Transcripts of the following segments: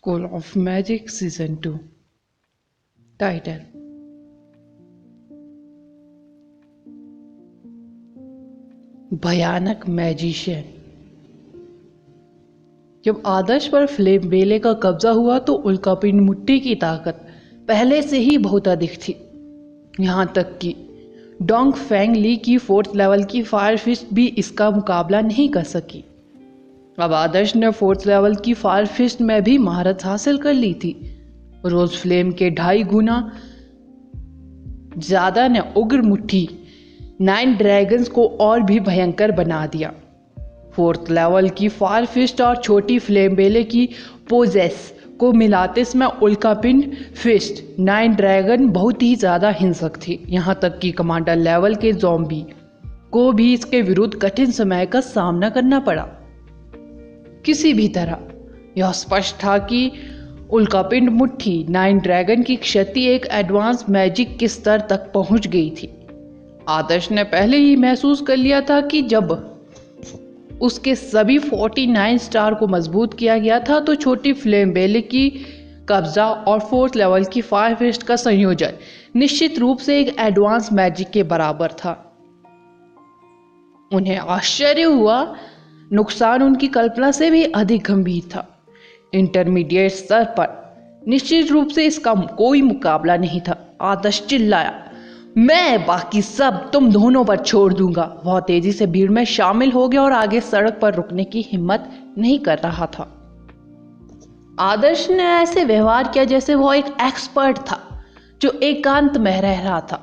School of Magic Season 2 Title भयानक magician. जब आदर्श पर फ्लेम बेले का कब्जा हुआ तो उल्कापिंड मुट्ठी की ताकत पहले से ही बहुत अधिक थी। यहाँ तक कि डोंग फेंग ली की 4th लेवल की फायर फिस्ट भी इसका मुकाबला नहीं कर सकी। अब आदर्श ने 4th लेवल की फायर फिस्ट में भी महारत हासिल कर ली थी। रोज फ्लेम के 2.5 गुना ज्यादा ने उग्र मुट्ठी 9 ड्रैगन्स को और भी भयंकर बना दिया। 4th लेवल की फायर फिस्ट और छोटी फ्लेम बेले की पोजेस को मिलाते इसमें उल्कापिंड फिस्ट 9 ड्रैगन बहुत ही ज़्यादा हिंसक थी। यहाँ तक कि कमांडर लेवल के ज़ॉम्बी को भी इसके विरुद्ध कठिन समय का सामना करना पड़ा। किसी भी तरह यह स्पष्ट था कि उल्कापिंड मुट्ठी 9 ड्रैगन की क्षति एक एडवांस मैजिक के स्तर तक पहुंच गई थी। आदर्श ने पहले ही महसूस कर लिया था कि जब उसके सभी 49 स्टार को मजबूत किया गया था तो छोटी फ्लेम बेले की कब्जा और 4th लेवल की फायर फिस्ट का संयोजन निश्चित रूप से एक एडवांस मैजिक के बराबर था। उन्हें आश्चर्य हुआ, नुकसान उनकी कल्पना से भी अधिक गंभीर था। इंटरमीडिएट स्तर पर निश्चित रूप से इसका कोई मुकाबला नहीं था। आदर्श चिल्लाया, मैं बाकी सब तुम दोनों पर छोड़ दूंगा। वह तेजी से भीड़ में शामिल हो गया और आगे सड़क पर रुकने की हिम्मत नहीं कर रहा था। आदर्श ने ऐसे व्यवहार किया जैसे वह एक एक्सपर्ट था जो एकांत में रह रहा था।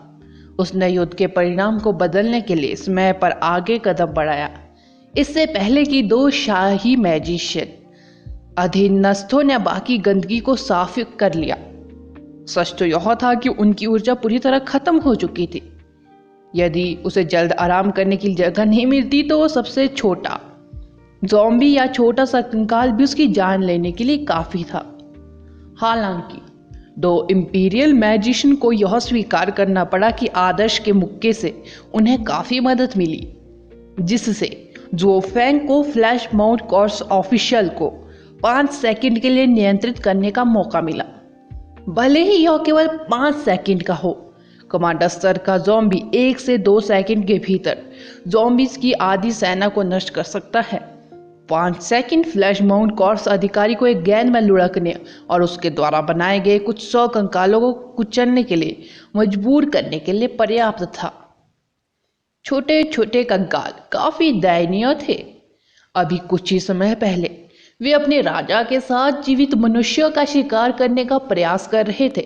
उसने युद्ध के परिणाम को बदलने के लिए समय पर आगे कदम बढ़ाया। इससे पहले कि 2 शाही मैजिशियन अधीनस्थों ने बाकी गंदगी को साफ कर लिया। सच तो यह था कि उनकी ऊर्जा पूरी तरह खत्म हो चुकी थी। यदि उसे जल्द आराम करने की जगह नहीं मिलती तो वो सबसे छोटा ज़ॉम्बी या छोटा सा कंकाल भी उसकी जान लेने के लिए काफी था। हालांकि 2 इंपीरियल मैजिशियन को यह स्वीकार करना पड़ा कि आदर्श के मुक्के से उन्हें काफी मदद मिली, जिससे ज़ुओ फेंग को फ्लैश माउंट कोर्स ऑफिशियल को 5 सेकंड के लिए नियंत्रित करने का मौका मिला, भले ही यह केवल 5 सेकंड का हो। कमांडर स्तर का ज़ॉम्बी 1 से 2 सेकंड के भीतर ज़ॉम्बीज की आधी सेना को नष्ट कर सकता है। 5 सेकंड फ्लैश माउंट कोर्स अधिकारी को एक गेंद में लुढ़कने और उसके द्वारा बनाए गए कुछ 100 कंकालों को कुचलने के लिए मजबूर करने के लिए पर्याप्त था। छोटे छोटे कंकाल काफी दयनीय थे। अभी कुछ ही समय पहले वे अपने राजा के साथ जीवित मनुष्यों का शिकार करने का प्रयास कर रहे थे,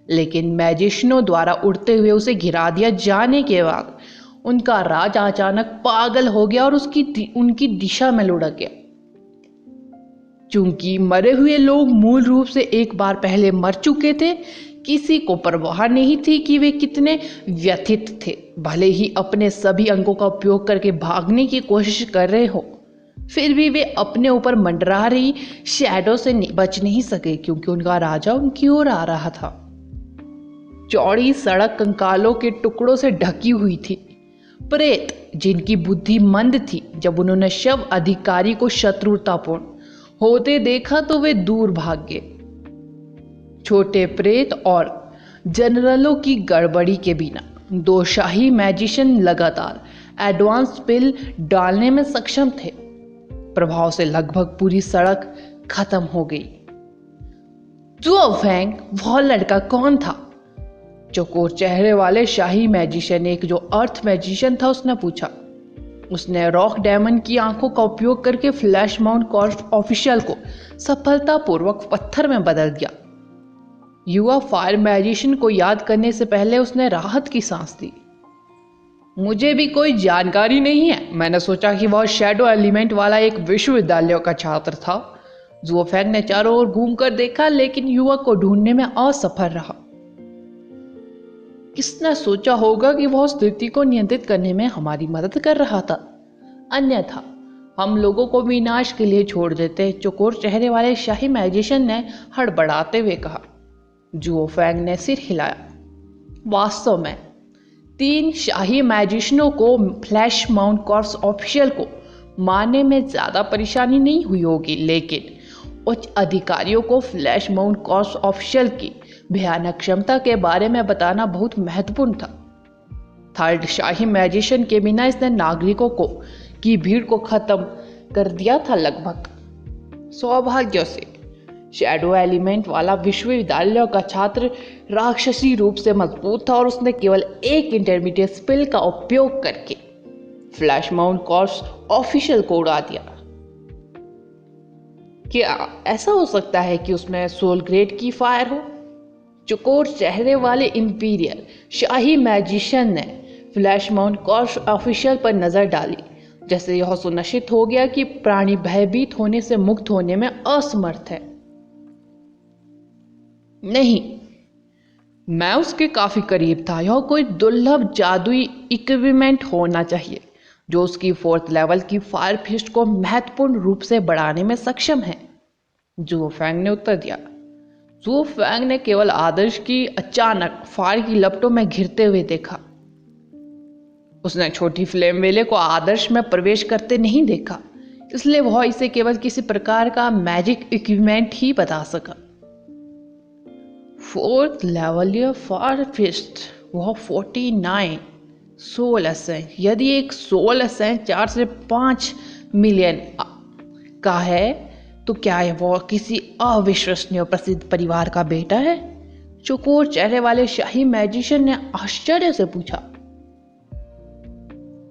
लेकिन मैजिशियनों द्वारा उड़ते हुए उसे गिरा दिया जाने के बाद उनका राजा अचानक पागल हो गया और उनकी दिशा में लुढ़क गया। चूंकि मरे हुए लोग मूल रूप से एक बार पहले मर चुके थे, किसी को परवाह नहीं थी कि वे कितने व्यथित थे। भले ही अपने सभी अंगों का उपयोग करके भागने की कोशिश कर रहे हो, फिर भी वे अपने ऊपर मंडरा रही शैडो से बच नहीं सके, क्योंकि उनका राजा उनकी ओर आ रहा था। चौड़ी सड़क कंकालों के टुकड़ों से ढकी हुई थी। प्रेत जिनकी बुद्धि मंद थी, जब उन्होंने शव अधिकारी को शत्रुतापूर्ण होते देखा तो वे दूर भाग गए। छोटे प्रेत और जनरलों की गड़बड़ी के बिना 2 शाही मैजिशियन लगातार एडवांस स्पेल डालने में सक्षम थे। प्रभाव से लगभग पूरी सड़क खत्म हो गई। ज़ुओ फेंग वह लड़का कौन था? चौकोर चेहरे वाले शाही मैजिशियन, एक जो अर्थ मैजिशियन था, उसने पूछा। उसने रॉक डायमंड की आंखों का उपयोग करके फ्लैश माउंट कोर्स ऑफिशियल को सफलतापूर्वक पत्थर में बदल दिया। युवा फायर मैजिशियन को याद करने से पहले उसने राहत की सांस ली। मुझे भी कोई जानकारी नहीं है। मैंने सोचा कि वह शैडो एलिमेंट वाला एक विश्वविद्यालय का छात्र था। ज़ुओ फेंग ने चारों ओर घूमकर देखा, लेकिन युवक को ढूंढने में असफल रहा। किसने सोचा होगा कि वह स्थिति को नियंत्रित करने में हमारी मदद कर रहा था, अन्यथा हम लोगों को विनाश के लिए छोड़ देते। चौकोर चेहरे वाले शाही मैजिशियन ने हड़बड़ाते हुए कहा। ज़ुओ फेंग ने सिर हिलाया। वास्तव में 3 शाही मैजिशियनों को फ्लैश माउंट कोर्स ऑफिशियल को मारने में ज्यादा परेशानी नहीं हुई होगी, लेकिन उच्च अधिकारियों को फ्लैश माउंट कॉर्प्स ऑफिशियल की भयानक क्षमता के बारे में बताना बहुत महत्वपूर्ण था। थर्ड शाही मैजिशियन के बिना इसने नागरिकों को की भीड़ को खत्म कर दिया था लगभग। सौभाग्य से शैडो एलिमेंट वाला विश्वविद्यालय का छात्र राक्षसी रूप से मजबूत था और उसने केवल एक इंटरमीडिएट स्पेल का उपयोग करके फ्लैश माउंट कॉर्प्स ऑफिशियल को उड़ा दिया। क्या ऐसा हो सकता है कि उसमें सोल ग्रेड की फायर हो? चुकोर चेहरे वाले इंपीरियल शाही मैजिशियन ने फ्लैश माउंट कॉर्प्स ऑफिशियल पर नजर डाली, जैसे यह सुनिश्चित हो गया कि प्राणी भयभीत होने से मुक्त होने में असमर्थ है। नहीं, मैं उसके काफी करीब था। यह कोई दुर्लभ जादुई इक्विपमेंट होना चाहिए जो उसकी फोर्थ लेवल की फायर फिस्ट को महत्वपूर्ण रूप से बढ़ाने में सक्षम है, जुओ फैंग ने उत्तर दिया। जुओ फैंग ने केवल आदर्श की अचानक फायर की लपटों में घिरते हुए देखा। उसने छोटी फ्लेम वेले को आदर्श में प्रवेश करते नहीं देखा, इसलिए वह इसे केवल किसी प्रकार का मैजिक इक्विपमेंट ही बता सका। फोर्थ लेवल या फायर फिस्ट, वह 49 सोल एसेंस। यदि एक सोल एसेंस 4 से 5 मिलियन का है तो क्या वह किसी अविश्वसनीय प्रसिद्ध परिवार का बेटा है? चौकोर चेहरे वाले शाही मैजिशियन ने आश्चर्य से पूछा।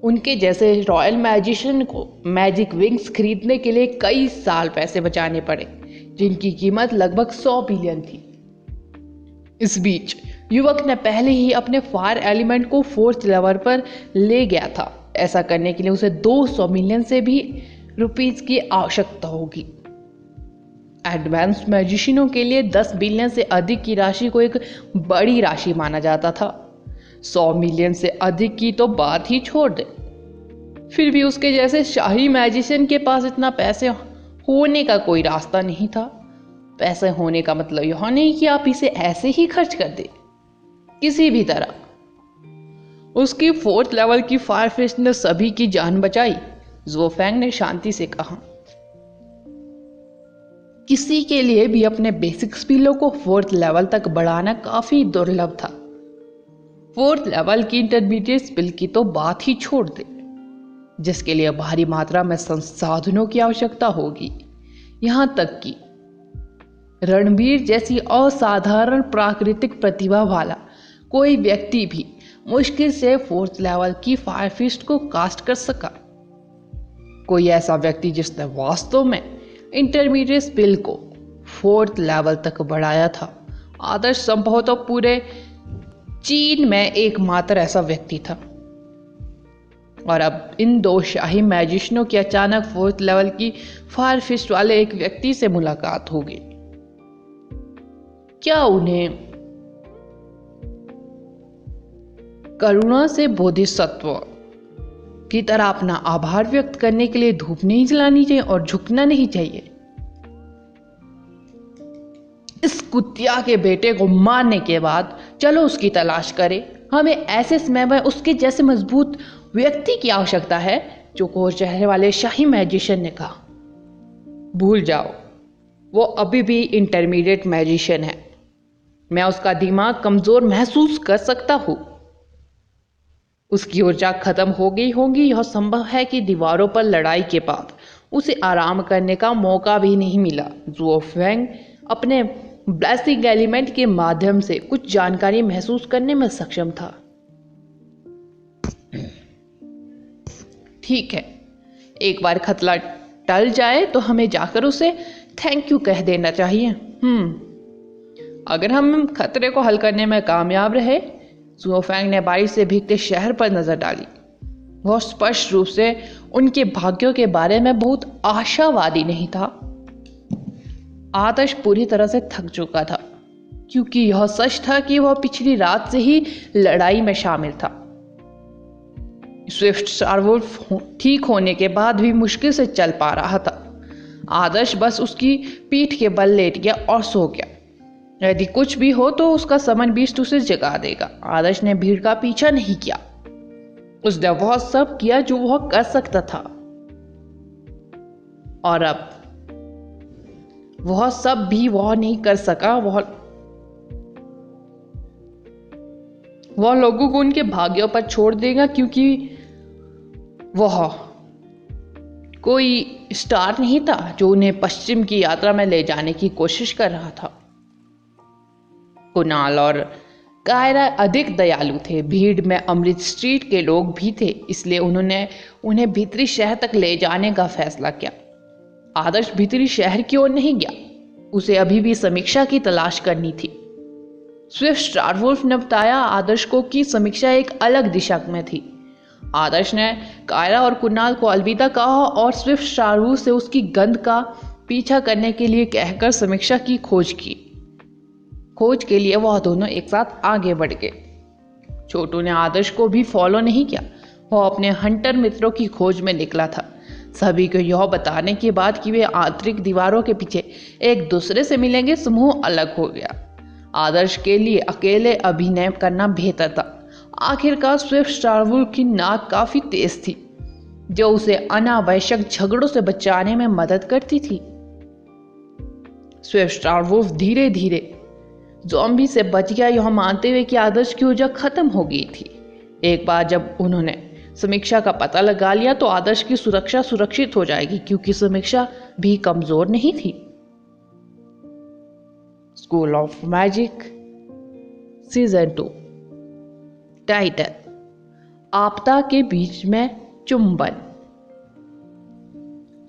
उनके जैसे रॉयल मैजिशियन को मैजिक विंग्स खरीदने के लिए कई साल पैसे बचाने पड़े, जिनकी कीमत लगभग 100 बिलियन थी। इस बीच युवक ने पहले ही अपने फायर एलिमेंट को फोर्थ लेवल पर ले गया था। ऐसा करने के लिए उसे 200 मिलियन से भी रुपीस की आवश्यकता होगी। एडवांस मैजिशियनों के लिए 10 बिलियन से अधिक की राशि को एक बड़ी राशि माना जाता था। 100 मिलियन से अधिक की तो बात ही छोड़ दे। फिर भी उसके जैसे शाही मैजिशियन के पास इतना पैसे होने का कोई रास्ता नहीं था। पैसे होने का मतलब यह नहीं कि आप इसे ऐसे ही खर्च कर दे, किसी भी तरह। उसकी फोर्थ लेवल की फायर फिस्ट ने सभी की जान बचाई, जुओ फैंग ने शांति से कहा। किसी के लिए भी अपने बेसिक स्किलों को फोर्थ लेवल तक बढ़ाना काफी दुर्लभ था। फोर्थ लेवल की इंटरमीडिएट स्किल की तो बात ही छोड़ दे, जिसके लिए भारी मात्रा में संसाधनों की आवश्यकता होगी। यहां तक कि रणबीर जैसी असाधारण प्राकृतिक प्रतिभा वाला कोई व्यक्ति भी मुश्किल से फोर्थ लेवल की फायर फिस्ट को कास्ट कर सका। कोई ऐसा व्यक्ति जिसने वास्तव में इंटरमीडिएट स्किल को फोर्थ लेवल तक बढ़ाया था। आदर्श संभवतः पूरे चीन में एकमात्र ऐसा व्यक्ति था। और अब इन दो शाही मैजिशियनों की अचानक फोर्थ लेवल की फायर फिस्ट वाले एक व्यक्ति से मुलाकात होगी। क्या उन्हें करुणा से बोधिसत्व की तरह अपना आभार व्यक्त करने के लिए धूप नहीं जलानी चाहिए और झुकना नहीं चाहिए? इस कुतिया के बेटे को मारने के बाद चलो उसकी तलाश करें। हमें ऐसे समय में उसके जैसे मजबूत व्यक्ति की आवश्यकता है, चौकोर चेहरे वाले शाही मैजिशियन ने कहा। भूल जाओ, वो अभी भी इंटरमीडिएट मैजिशियन है। मैं उसका दिमाग कमजोर महसूस कर सकता हूं। उसकी ऊर्जा खत्म हो गई होगी। यह संभव है कि दीवारों पर लड़ाई के बाद उसे आराम करने का मौका भी नहीं मिला। जुओ फैंग अपने ब्लेसिंग एलिमेंट के माध्यम से कुछ जानकारी महसूस करने में सक्षम था। ठीक है, एक बार खतरा टल जाए तो हमें जाकर उसे थैंक यू कह देना चाहिए। अगर हम खतरे को हल करने में कामयाब रहे। जुओ फैंग ने बारिश से भीगते शहर पर नजर डाली। वह स्पष्ट रूप से उनके भाग्यों के बारे में बहुत आशावादी नहीं था। आदर्श पूरी तरह से थक चुका था, क्योंकि यह सच था कि वह पिछली रात से ही लड़ाई में शामिल था। स्विफ्ट स्टारवुल्फ ठीक होने के बाद भी मुश्किल से चल पा रहा था। आदर्श बस उसकी पीठ के बल लेट गया और सो गया। यदि कुछ भी हो तो उसका समन बीस्ट उसे जगा देगा। आदर्श ने भीड़ का पीछा नहीं किया। उसने वह सब किया जो वह कर सकता था। और अब वह सब भी वह नहीं कर सका। वह लोगों को उनके भाग्यों पर छोड़ देगा, क्योंकि वह कोई स्टार नहीं था जो उन्हें पश्चिम की यात्रा में ले जाने की कोशिश कर रहा था। कुणाल और कायरा अधिक दयालु थे। भीड़ में अमृत स्ट्रीट के लोग भी थे, इसलिए उन्होंने उन्हें भीतरी शहर तक ले जाने का फैसला किया। आदर्श भीतरी शहर की ओर नहीं गया, उसे अभी भी समीक्षा की तलाश करनी थी। स्विफ्ट स्टारवुल्फ ने बताया आदर्श को कि समीक्षा एक अलग दिशा में थी। आदर्श ने कायरा और कुणाल को अलविदा कहा और स्विफ्ट स्टारवुल्फ से उसकी गंध का पीछा करने के लिए कहकर समीक्षा की खोज की। खोज के लिए वह दोनों एक साथ आगे बढ़ गए। छोटू ने आदर्श को भी फॉलो नहीं किया, वह अपने हंटर मित्रों की खोज में निकला था। सभी को यह बताने के बाद कि वे आंतरिक दीवारों के पीछे एक दूसरे से मिलेंगे, समूह अलग हो गया। आदर्श के लिए अकेले अभिनय करना बेहतर था। आखिरकार स्विफ्ट स्टारवुल्फ की नाक काफी तेज थी, जो उसे अनावश्यक झगड़ों से बचाने में मदद करती थी। स्विफ्ट स्टारवुल्फ धीरे धीरे ज़ॉम्बी से बच गया, यह मानते हुए कि आदर्श की ऊर्जा खत्म हो गई थी। एक बार जब उन्होंने समीक्षा का पता लगा लिया तो आदर्श की सुरक्षा सुरक्षित हो जाएगी, क्योंकि समीक्षा भी कमजोर नहीं थी। School of magic season 2 title आपदा के बीच में चुंबन।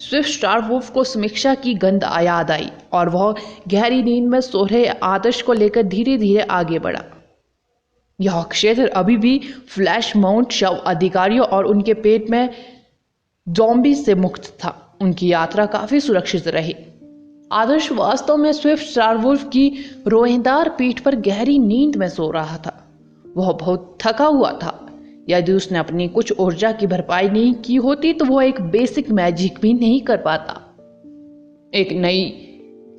स्विफ्ट स्टारवुल्फ को समीक्षा की गंध याद आई और वह गहरी नींद में सो रहे आदर्श को लेकर धीरे धीरे आगे बढ़ा। यह क्षेत्र अभी भी फ्लैश माउंट शव अधिकारियों और उनके पेट में ज़ॉम्बी से मुक्त था। उनकी यात्रा काफी सुरक्षित रही। आदर्श वास्तव में स्विफ्ट स्टारवुल्फ की रोएदार पीठ पर गहरी नींद में सो रहा था। वह बहुत थका हुआ था। यदि उसने अपनी कुछ ऊर्जा की भरपाई नहीं की होती तो वह एक बेसिक मैजिक भी नहीं कर पाता। एक नई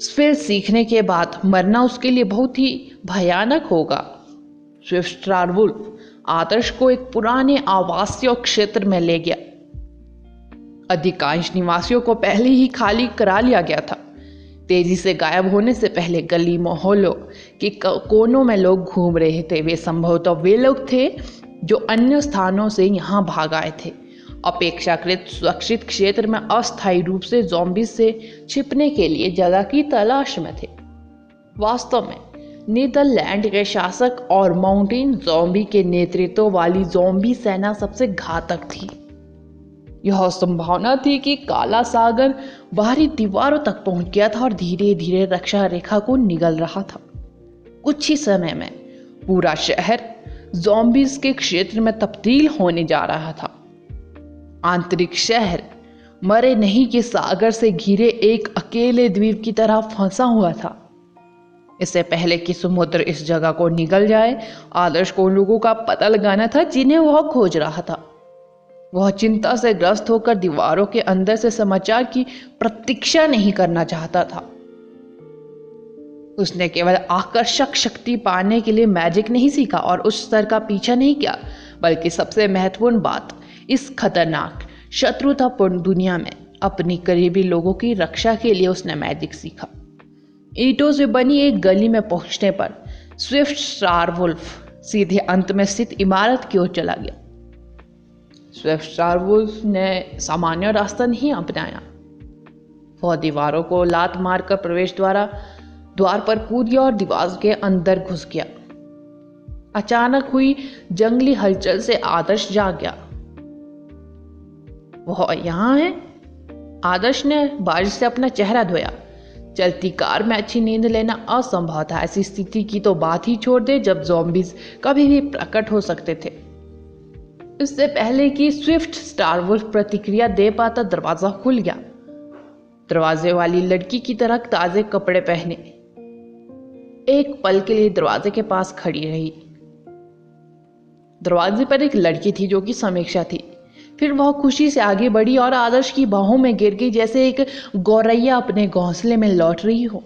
स्किल सीखने के बाद मरना उसके लिए बहुत ही भयानक होगा। स्विफ्ट स्टारवुल्फ आदर्श को एक पुराने आवासीय क्षेत्र में ले गया। अधिकांश निवासियों को पहले ही खाली करा लिया गया था। तेजी से गायब होने से पहले गली मोहल्लों के कोनों में लोग घूम रहे थे। वे संभवतः वे लोग थे जो अन्य स्थानों से यहाँ भाग आए थे, अपेक्षाकृत सुरक्षित क्षेत्र में अस्थायी रूप से ज़ॉम्बी से छिपने के लिए जगह की तलाश में थे। वास्तव में नीदरलैंड के शासक और माउंटेन ज़ॉम्बी के नेतृत्व वाली ज़ॉम्बी सेना सबसे घातक थी। यह संभावना थी कि काला सागर बाहरी दीवारों तक पहुंच गया था और धीरे धीरे रक्षा रेखा को निगल रहा था। कुछ ही समय में पूरा शहर ज़ॉम्बीज के क्षेत्र में तब्दील होने जा रहा था। आंतरिक शहर मरे नहीं के सागर से घिरे एक अकेले द्वीप की तरह फंसा हुआ था। इससे पहले कि समुद्र इस जगह को निगल जाए, आदर्श को उन लोगों का पता लगाना था जिन्हें वह खोज रहा था। वह चिंता से ग्रस्त होकर दीवारों के अंदर से समाचार की प्रतीक्षा नहीं करना चाहता था। उसने केवल आकर्षक शक्ति पाने के लिए मैजिक नहीं सीखा और उस स्तर का पीछा नहीं किया, बल्कि सबसे महत्वपूर्ण बात, इस खतरनाक शत्रुतापूर्ण दुनिया में अपनी करीबी लोगों की रक्षा के लिए उसने मैजिक सीखा। ईंटों से बनी एक गली में पहुंचने पर स्विफ्ट स्टारवुल्फ सीधे अंत में स्थित इमारत की ओर चला गया। स्विफ्ट स्टारवुल्फ ने सामान्य रास्ता नहीं अपनाया। वह दीवारों को लात मारकर प्रवेश द्वार पर कूद गया और दीवार के अंदर घुस गया। अचानक हुई जंगली हलचल से आदर्श जाग गया। वह यहाँ है? आदर्श ने बारिश से अपना चेहरा धोया। चलती कार में अच्छी नींद लेना असंभव था। ऐसी स्थिति की तो बात ही छोड़ दे जब ज़ॉम्बीज कभी भी प्रकट हो सकते थे। इससे पहले कि स्विफ्ट स्टारवुल्फ प्रतिक्रिया दे पाता, दरवाजा खुल गया। दरवाजे वाली लड़की की तरह ताजे कपड़े पहने एक पल के लिए दरवाजे के पास खड़ी रही। दरवाजे पर एक लड़की थी जो कि समीक्षा थी। फिर वह खुशी से आगे बढ़ी और आदर्श की बाहों में गिर गई, जैसे एक गौरैया अपने घोंसले में लौट रही हो।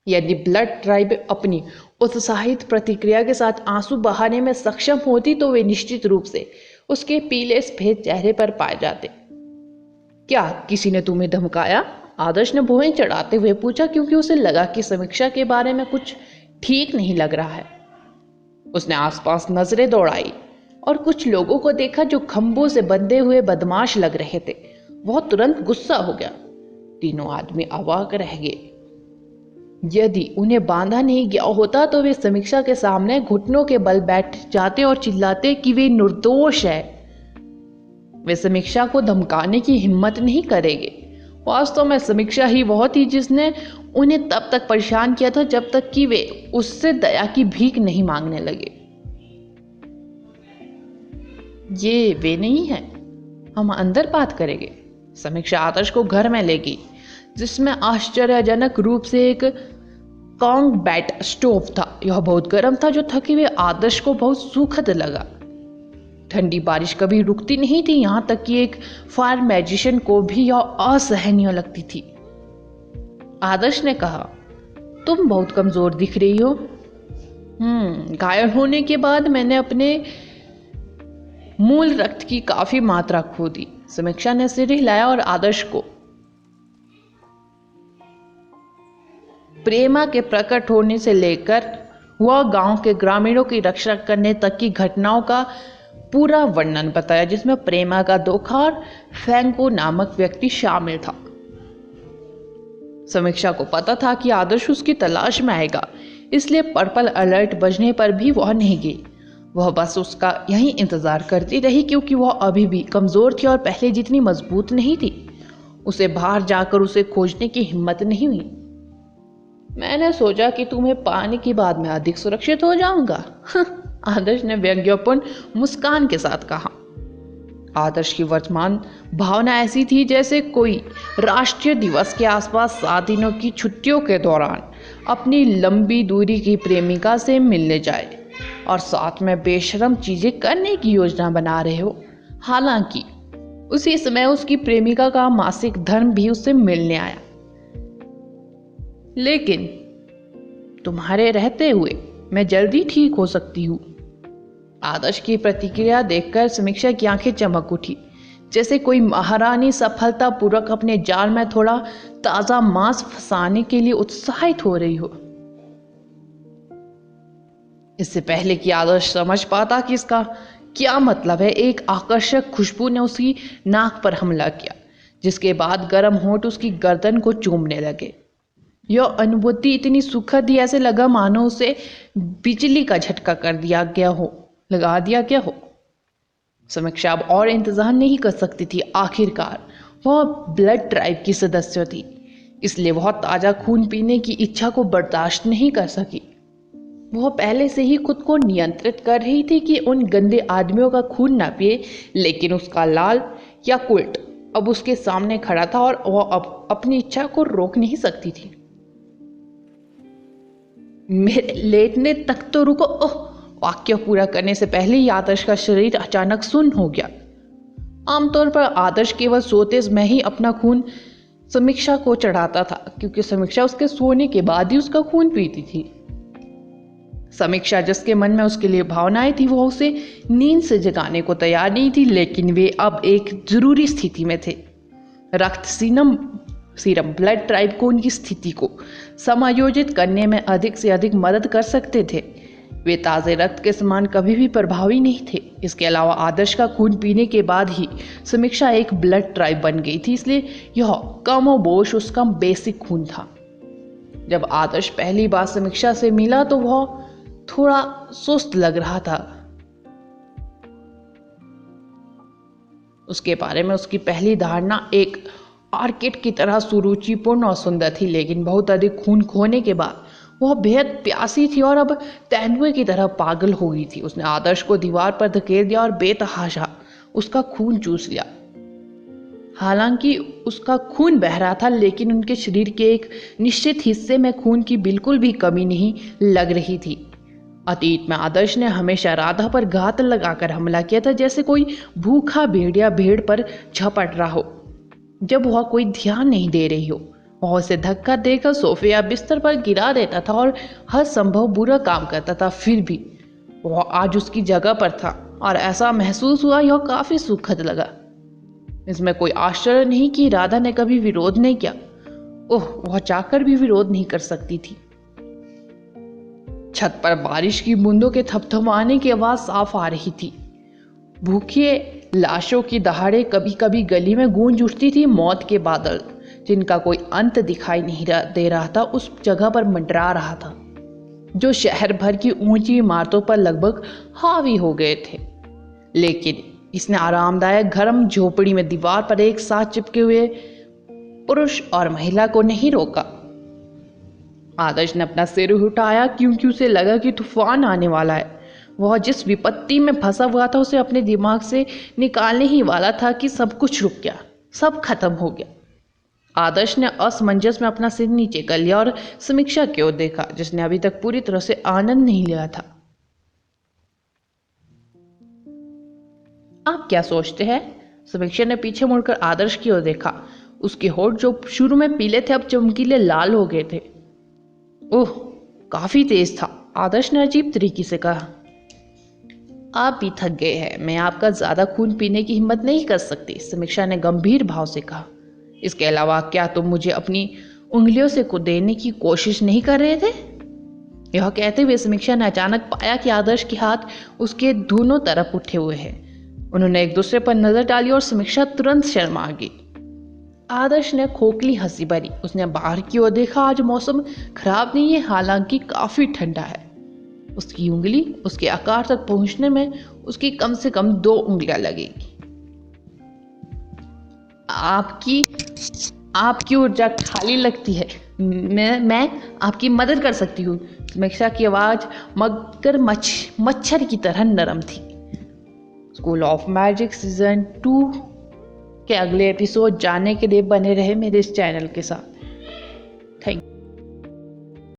यदि ब्लड ट्राइब अपनी उत्साहित प्रतिक्रिया के साथ आंसू बहाने में सक्षम होती तो वे निश्चित रूप से उसके पीले सफेद चेहरे पर पाए जाते। क्या किसी ने तुम्हें धमकाया? आदर्श ने भुएं चढ़ाते हुए पूछा, क्योंकि उसे लगा कि समीक्षा के बारे में कुछ ठीक नहीं लग रहा है। उसने आसपास नजरें दौड़ाई और कुछ लोगों को देखा जो खंभों से बंधे हुए बदमाश लग रहे थे। वह तुरंत गुस्सा हो गया। तीनों आदमी अवाक रह गए। यदि उन्हें बांधा नहीं गया होता तो वे समीक्षा के सामने घुटनों के बल बैठ जाते और चिल्लाते कि वे निर्दोष है। वे समीक्षा को धमकाने की हिम्मत नहीं करेंगे। वास्तव में समीक्षा ही वह थी जिसने उन्हें तब तक परेशान किया था जब तक कि वे उससे दया की भीख नहीं मांगने लगे। ये वे नहीं है, हम अंदर बात करेंगे। समीक्षा आदर्श को घर में ले गई, जिसमें आश्चर्यजनक रूप से एक कॉन्ग बैट स्टोव था। यह बहुत गर्म था, जो थके हुए आदर्श को बहुत सुखद लगा। ठंडी बारिश कभी रुकती नहीं थी, यहाँ तक कि एक फायर मैजिशियन को भी यह असहनीय लगती थी। आदर्श ने कहा, तुम बहुत कमजोर दिख रही हो। घायल होने के बाद मैंने अपने मूल रक्त की काफी मात्रा खो दी। समीक्षा ने सिर हिलाया और आदर्श को प्रेमा के प्रकट होने से लेकर वह गांव के ग्रामीणों की रक्षा करने तक की घटनाओं का पूरा वर्णन बताया, जिसमें प्रेमा का धोखा और फैंको नामक व्यक्ति शामिल था। समीक्षा को पता था कि आदर्श उसकी तलाश में आएगा, इसलिए पर्पल अलर्ट बजने पर भी वह नहीं गई। वह बस उसका यही इंतजार करती रही, क्योंकि वह अभी भी कमजोर थी और पहले जितनी मजबूत नहीं थी। उसे बाहर जाकर उसे खोजने की हिम्मत नहीं हुई। मैंने सोचा कि तुम्हें पाने के बाद मैं अधिक सुरक्षित हो जाऊंगा, आदर्श ने व्यंग्यपूर्ण मुस्कान के साथ कहा। आदर्श की वर्तमान भावना ऐसी थी जैसे कोई राष्ट्रीय दिवस के आसपास 7 दिनों की छुट्टियों के दौरान अपनी लंबी दूरी की प्रेमिका से मिलने जाए और साथ में बेशर्म चीजें करने की योजना बना रहे हो। हालांकि उसी समय उसकी प्रेमिका का मासिक धर्म भी उससे मिलने आया, लेकिन तुम्हारे रहते हुए मैं जल्दी ठीक हो सकती हूँ। आदर्श की प्रतिक्रिया देखकर समीक्षा की आंखें चमक उठी, जैसे कोई महारानी सफलतापूर्वक अपने जाल में थोड़ा ताजा मांस फंसाने के लिए उत्साहित हो रही हो। इससे पहले कि आदर्श समझ पाता कि इसका क्या मतलब है, एक आकर्षक खुशबू ने उसकी नाक पर हमला किया, जिसके बाद गर्म होंठ उसकी गर्दन को चूमने लगे। यह अनुभूति इतनी सुखद थी, ऐसे लगा मानो उसे बिजली का झटका लगा दिया गया हो। समीक्षा अब और इंतजार नहीं कर सकती थी। आखिरकार वह ब्लड ट्राइब की सदस्य थी, इसलिए वह ताजा खून पीने की इच्छा को बर्दाश्त नहीं कर सकी। वह पहले से ही खुद को नियंत्रित कर रही थी कि उन गंदे आदमियों का खून ना पिए, लेकिन उसका लाल याकुल्ट अब उसके सामने खड़ा था और वह अब अपनी इच्छा को रोक नहीं सकती थी। मेरे लेटने तक तो रुको। ओह! वाक्य पूरा करने से पहले ही आदर्श का शरीर अचानक सुन्न हो गया। आमतौर पर आदर्श केवल सोते में ही अपना खून समीक्षा को चढ़ाता था, क्योंकि समीक्षा उसके सोने के बाद ही उसका खून पीती थी। समीक्षा जिसके मन में उसके लिए भावनाएं थी, वो उसे नींद से जगाने को तैयार नहीं थी, लेकिन वे अब एक जरूरी स्थिति में थे। रक्त सीरम ब्लड ट्राइब को उनकी स्थिति को समायोजित करने में अधिक से अधिक मदद कर सकते थे। वे ताज़े रक्त के समान कभी भी प्रभावी नहीं थे। इसके अलावा आदर्श का खून पीने के बाद ही समीक्षा एक ब्लड ट्राइब बन गई थी, इसलिए यह कमोबेश उसका बेसिक खून था। जब आदर्श पहली बार समीक्षा से मिला तो वह थोड़ा सुस्त लग रहा था। उसके बारे में उसकी पहली धारणा एक आर्किड की तरह सुरुचिपूर्ण और सुंदर थी, लेकिन बहुत अधिक खून खोने के बाद वह बेहद प्यासी थी और अब तेंदुए की तरह पागल हो गई थी। उसने आदर्श को दीवार पर धकेल दिया और बेतहाशा उसका खून चूस लिया। हालांकि उसका खून बह रहा था, लेकिन उनके शरीर के एक निश्चित हिस्से में खून की बिल्कुल भी कमी नहीं लग रही थी। अतीत में आदर्श ने हमेशा राधा पर घात लगाकर हमला किया था, जैसे कोई भूखा भेड़िया भेड़ पर झपट रहा हो जब वह कोई ध्यान नहीं दे रही हो। वह उसे धक्का देकर सोफे या बिस्तर पर गिरा देता था और हर संभव बुरा काम करता था। फिर भी वह आज उसकी जगह पर था और ऐसा महसूस हुआ, यह काफी सुखद लगा। इसमें कोई आश्चर्य नहीं कि राधा ने कभी विरोध नहीं किया। ओह, वह जाकर भी विरोध नहीं कर सकती थी। छत पर बारिश की बूंदों के थपथपाने की आवाज साफ आ रही थी। भूखे लाशों की दहाड़े कभी कभी गली में गूंज उठती थी। मौत के बादल जिनका कोई अंत दिखाई नहीं दे रहा था उस जगह पर मंडरा रहा था, जो शहर भर की ऊंची इमारतों पर लगभग हावी हो गए थे। लेकिन इसने आरामदायक गर्म झोपड़ी में दीवार पर एक साथ चिपके हुए पुरुष और महिला को नहीं रोका। आदर्श ने अपना सिर उठाया क्योंकि उसे लगा कि तूफान आने वाला है। वह जिस विपत्ति में फंसा हुआ था उसे अपने दिमाग से निकालने ही वाला था कि सब कुछ रुक गया, सब खत्म हो गया। आदर्श ने असमंजस में अपना सिर नीचे कर लिया और समीक्षा की ओर देखा, जिसने अभी तक पूरी तरह से आनंद नहीं लिया था। आप क्या सोचते हैं? समीक्षा ने पीछे मुड़कर आदर्श की ओर देखा। उसके होठ जो शुरू में पीले थे अब चमकीले लाल हो गए थे। ओह, काफी तेज था, आदर्श ने अजीब तरीके से कहा। आप भी थक गए हैं, मैं आपका ज्यादा खून पीने की हिम्मत नहीं कर सकती, समीक्षा ने गंभीर भाव से कहा। इसके अलावा क्या तुम मुझे अपनी उंगलियों से कुदेने की कोशिश नहीं कर रहे थे? यह कहते हुए समीक्षा ने अचानक पाया कि आदर्श के हाथ उसके दोनों तरफ उठे हुए हैं। उन्होंने एक दूसरे पर नजर डाली और समीक्षा तुरंत शर्मा गई। आदर्श ने खोखली हंसी भरी। उसने बाहर की ओर देखा। आज मौसम खराब नहीं है, हालांकि काफी ठंडा है। उसकी उंगली उसके आकार तक पहुंचने में उसकी कम से कम 2 उंगलियां लगेगी। आपकी ऊर्जा खाली लगती है, मैं आपकी मदद कर सकती हूँ। समीक्षा की आवाज मगर मच्छर की तरह नरम थी। स्कूल ऑफ मैजिक सीजन 2 के अगले एपिसोड जानने के लिए बने रहे मेरे इस चैनल के साथ। Thank you.